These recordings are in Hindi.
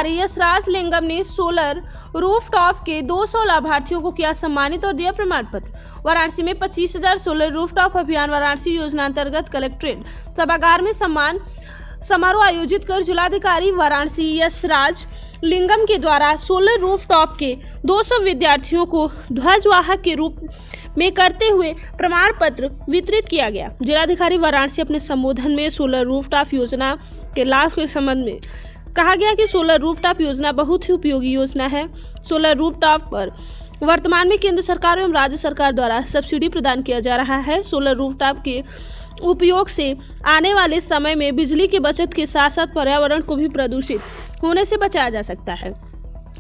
जिलाधिकारी यशराज लिंगम ने सोलर रूफटॉप के 200 लाभार्थियों को किया सम्मानित और दिया प्रमाण पत्र। वाराणसी में 25,000 सोलर रूफटॉप अभियान वाराणसी योजना अंतर्गत कलेक्ट्रेट सभागार में सम्मान समारोह आयोजित कर जिलाधिकारी वाराणसी यशराज लिंगम के द्वारा सोलर रूफटॉप के 200 विद्यार्थियों को ध्वजवाहक के रूप में करते हुए प्रमाण पत्र वितरित किया गया। जिलाधिकारी वाराणसी अपने संबोधन में सोलर रूफटॉप योजना के लाभ के संबंध में कहा गया कि सोलर रूफटॉप योजना बहुत ही उपयोगी योजना है। सोलर रूफटॉप पर वर्तमान में केंद्र सरकार एवं राज्य सरकार द्वारा सब्सिडी प्रदान किया जा रहा है। सोलर रूफटॉप के उपयोग से आने वाले समय में बिजली की बचत के साथ साथ पर्यावरण को भी प्रदूषित होने से बचाया जा सकता है।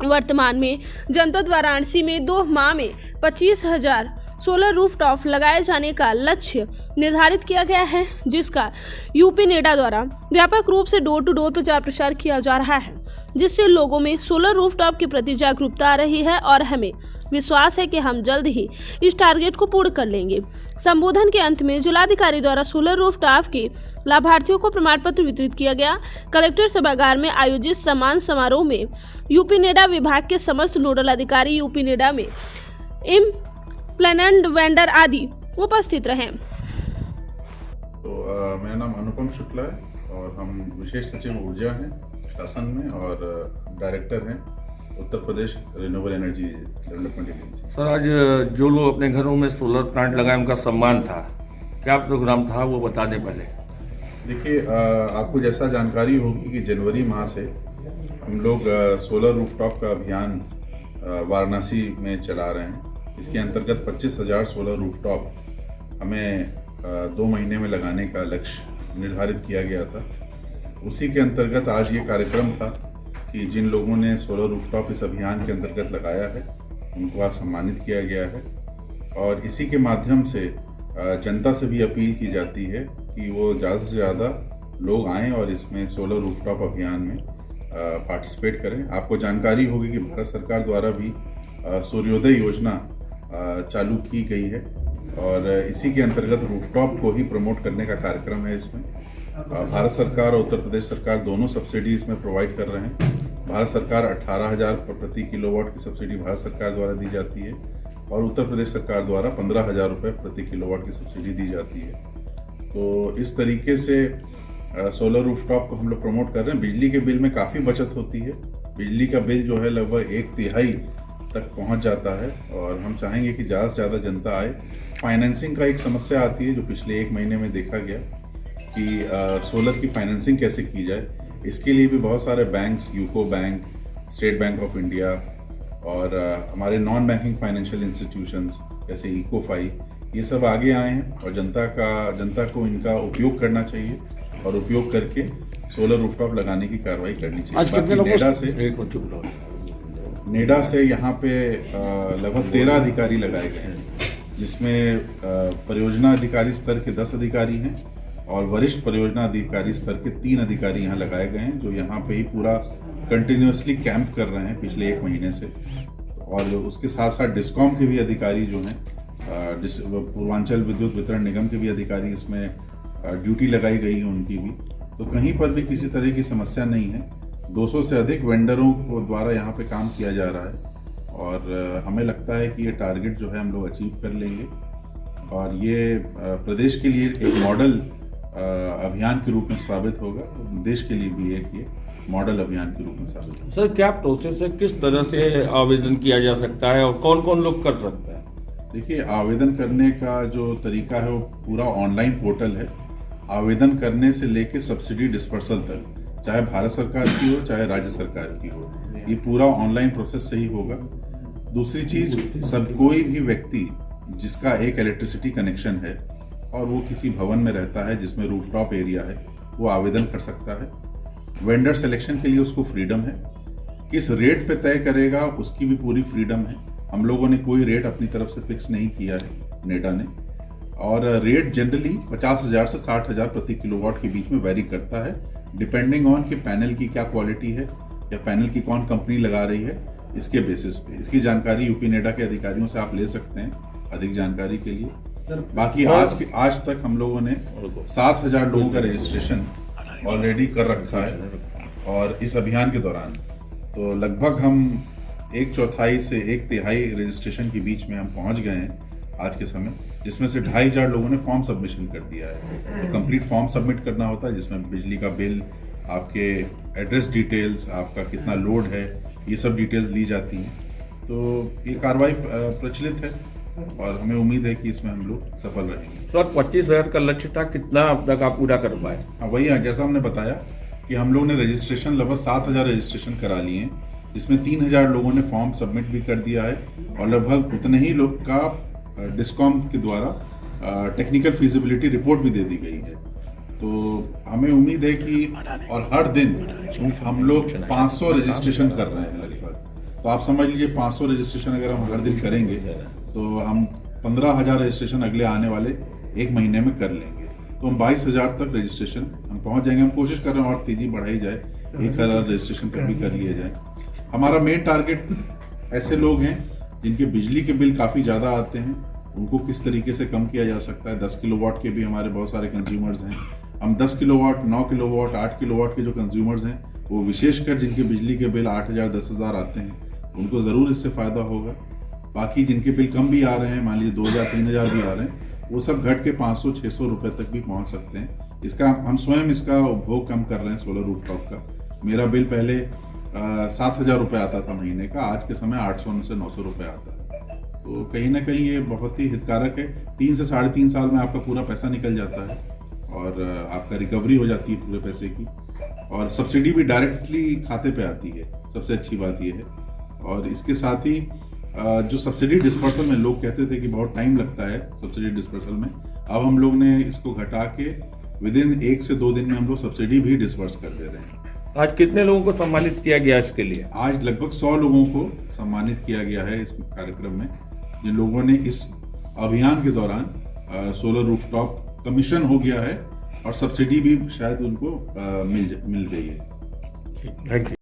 वर्तमान में जनपद वाराणसी में 2 माह में 25,000 सोलर रूफटॉप लगाए जाने का लक्ष्य निर्धारित किया गया है, जिसका यूपी नेडा द्वारा व्यापक रूप से डोर टू डोर प्रचार प्रसार किया जा रहा है, जिससे लोगों में सोलर रूफटॉप के प्रति जागरूकता आ रही है और हमें विश्वास है कि हम जल्द ही इस टारगेट को पूर्ण कर लेंगे। संबोधन के अंत में जिलाधिकारी द्वारा सोलर रूफटॉप के लाभार्थियों को प्रमाण पत्र वितरित किया गया। कलेक्टर सभागार में आयोजित सम्मान समारोह में यूपी नेडा विभाग के समस्त नोडल अधिकारी, यूपी नेडा में इम्प्लेनेंट वेंडर आदि उपस्थित रहे। तो मेरा नाम अनुपम शुक्ला है और हम विशेष सचिव ऊर्जा हैं शासन में और डायरेक्टर हैं Uttar Pradesh renewable energy development agency. Sir, आज जो लोग अपने घरों में सोलर प्लांट लगाए उनका सम्मान था, क्या प्रोग्राम था वो बता दें पहले। देखिए, आपको जैसा जानकारी होगी कि जनवरी माह से हम लोग सोलर रूफटॉप का अभियान वाराणसी में चला रहे हैं। इसके अंतर्गत 25,000 सोलर रूफटॉप हमें 2 महीने में लगाने का लक्ष्य निर्धारित किया गया था। उसी के अंतर्गत आज ये कार्यक्रम था कि जिन लोगों ने सोलर रूफटॉप इस अभियान के अंतर्गत लगाया है उनको आज सम्मानित किया गया है। और इसी के माध्यम से जनता से भी अपील की जाती है कि वो ज़्यादा से ज़्यादा लोग आएँ और इसमें सोलर रूफटॉप अभियान में पार्टिसिपेट करें। आपको जानकारी होगी कि भारत सरकार द्वारा भी सूर्योदय योजना चालू की गई है और इसी के अंतर्गत रूफटॉप को ही प्रमोट करने का कार्यक्रम है। इसमें भारत सरकार और उत्तर प्रदेश सरकार दोनों सब्सिडी इसमें प्रोवाइड कर रहे हैं। भारत सरकार 18,000 प्रति किलोवाट की सब्सिडी भारत सरकार द्वारा दी जाती है और उत्तर प्रदेश सरकार द्वारा 15,000 रुपये प्रति किलोवाट की सब्सिडी दी जाती है। तो इस तरीके से सोलर रूफटॉप को हम लोग प्रमोट कर रहे हैं। बिजली के बिल में काफ़ी बचत होती है। बिजली का बिल जो है लगभग 1/3 तक पहुंच जाता है और हम चाहेंगे कि ज़्यादा से ज़्यादा जनता आए। फाइनेंसिंग का एक समस्या आती है जो पिछले 1 महीने में देखा गया कि सोलर की फाइनेंसिंग कैसे की जाए। इसके लिए भी बहुत सारे banks, UCO bank, state bank of India और हमारे नॉन बैंकिंग फाइनेंशियल इंस्टीट्यूशंस जैसे इकोफाई, ये सब आगे आए हैं और जनता को इनका उपयोग करना चाहिए और उपयोग करके सोलर रूफटॉप लगाने की कार्रवाई करनी चाहिए। नेडा से यहाँ पे लगभग 13 अधिकारी लगाए गए हैं, जिसमें परियोजना अधिकारी स्तर के 10 अधिकारी हैं और वरिष्ठ परियोजना अधिकारी स्तर के 3 अधिकारी यहाँ लगाए गए हैं, जो यहाँ पे ही पूरा कंटिन्यूसली कैंप कर रहे हैं पिछले 1 महीने से। और उसके साथ साथ डिस्कॉम के भी अधिकारी जो हैं, पूर्वांचल विद्युत वितरण निगम के भी अधिकारी इसमें ड्यूटी लगाई गई है उनकी भी। तो कहीं पर भी किसी तरह की समस्या नहीं है। 200 से अधिक वेंडरों को द्वारा यहाँ पे काम किया जा रहा है और हमें लगता है कि ये टारगेट जो है हम लोग अचीव कर लेंगे और ये प्रदेश के लिए एक मॉडल अभियान के रूप में साबित होगा, देश के लिए भी एक ये मॉडल अभियान के रूप में साबित होगा। सर, क्या प्रोसेस है, किस तरह से आवेदन किया जा सकता है और कौन कौन लोग कर सकते हैं। देखिए, आवेदन करने का जो तरीका है वो पूरा ऑनलाइन पोर्टल है। आवेदन करने से लेके सब्सिडी डिस्पर्सल तक, चाहे भारत सरकार की हो चाहे राज्य सरकार की हो, ये पूरा ऑनलाइन प्रोसेस से ही होगा। दूसरी चीज, सब कोई भी व्यक्ति जिसका एक इलेक्ट्रिसिटी कनेक्शन है और वो किसी भवन में रहता है जिसमें रूफटॉप एरिया है, वो आवेदन कर सकता है। वेंडर सिलेक्शन के लिए उसको फ्रीडम है। किस रेट पे तय करेगा उसकी भी पूरी फ्रीडम है। हम लोगों ने कोई रेट अपनी तरफ से फिक्स नहीं किया है, नेडा ने। और रेट जनरली 50,000 से 60,000 प्रति किलोवाट के बीच में वेरी करता है, डिपेंडिंग ऑन कि पैनल की क्या क्वालिटी है या पैनल की कौन कंपनी लगा रही है, इसके बेसिस पे। इसकी जानकारी यूपी नेडा के अधिकारियों से आप ले सकते हैं अधिक जानकारी के लिए। बाकी आज तक हम लोगों ने 7,000 लोगों का रजिस्ट्रेशन ऑलरेडी कर रखा है और इस अभियान के दौरान तो लगभग हम 1/4 से 1/3 रजिस्ट्रेशन के बीच में हम पहुंच गए हैं आज के समय, जिसमें से 2,500 लोगों ने फॉर्म सबमिशन कर दिया है। तो कंप्लीट फॉर्म सबमिट करना होता है, जिसमें बिजली का बिल, आपके एड्रेस डिटेल्स, आपका कितना लोड है, ये सब डिटेल्स ली जाती हैं। तो ये कार्रवाई प्रचलित है और हमें उम्मीद है कि इसमें हम लोग सफल रहेंगे। सर 25,000 का लक्ष्य था, कितना अब तक आप पूरा कर पाए? हाँ, वही है, जैसा हमने बताया कि हम लोग ने रजिस्ट्रेशन लगभग 7,000 रजिस्ट्रेशन करा लिए हैं, जिसमें 3,000 लोगों ने फॉर्म सबमिट भी कर दिया है और लगभग उतने ही लोग का डिस्कॉम के द्वारा टेक्निकल फिजिबिलिटी रिपोर्ट भी दे दी गई है। तो हमें उम्मीद है कि और हर दिन हम लोग 500 रजिस्ट्रेशन कर रहे हैं लगभग। तो आप समझ लीजिए 500 रजिस्ट्रेशन अगर हम हर दिन करेंगे तो हम 15,000 रजिस्ट्रेशन अगले आने वाले 1 महीने में कर लेंगे। तो हम 22,000 तक रजिस्ट्रेशन हम पहुंच जाएंगे। हम कोशिश कर रहे हैं और तेजी बढ़ाई जाए, 1,000 रजिस्ट्रेशन तक भी कर लिए जाए। हमारा मेन टारगेट ऐसे लोग हैं जिनके बिजली के बिल काफ़ी ज़्यादा आते हैं, उनको किस तरीके से कम किया जा सकता है। 10 किलोवाट के भी हमारे बहुत सारे कंज्यूमर्स हैं। हम 10 किलोवाट, 9 किलोवाट, 8 किलोवाट के जो कंज्यूमर्स हैं, वो विशेषकर जिनके बिजली के बिल 8,000, 10,000 आते हैं, उनको ज़रूर इससे फ़ायदा होगा। बाकी जिनके बिल कम भी आ रहे हैं, मान लीजिए 2,000, 3,000 भी आ रहे हैं, वो सब घट के 500, 600 रुपये तक भी पहुंच सकते हैं। इसका हम स्वयं इसका उपभोग कम कर रहे हैं सोलर रूफटॉप का। मेरा बिल पहले 7,000 रुपये आता था महीने का, आज के समय 800 से 900 रुपये आता है। तो कहीं ना कहीं ये बहुत ही हितकारक है। 3 से 3.5 साल में आपका पूरा पैसा निकल जाता है और आपका रिकवरी हो जाती है पूरे पैसे की, और सब्सिडी भी डायरेक्टली खाते पे आती है। सबसे अच्छी बात ये है। और इसके साथ ही जो सब्सिडी डिस्पर्सल में लोग कहते थे कि बहुत टाइम लगता है सब्सिडी डिस्पर्सल में, अब हम लोग ने इसको घटा के विदिन 1 से 2 दिन में हम लोग सब्सिडी भी डिस्पर्स कर दे रहे हैं। आज कितने लोगों को सम्मानित किया गया इसके लिए? आज लगभग 100 लोगों को सम्मानित किया गया है इस कार्यक्रम में, जिन लोगों ने इस अभियान के दौरान सोलर रूफटॉप कमीशन हो गया है और सब्सिडी भी शायद उनको मिल गई है। Thank you.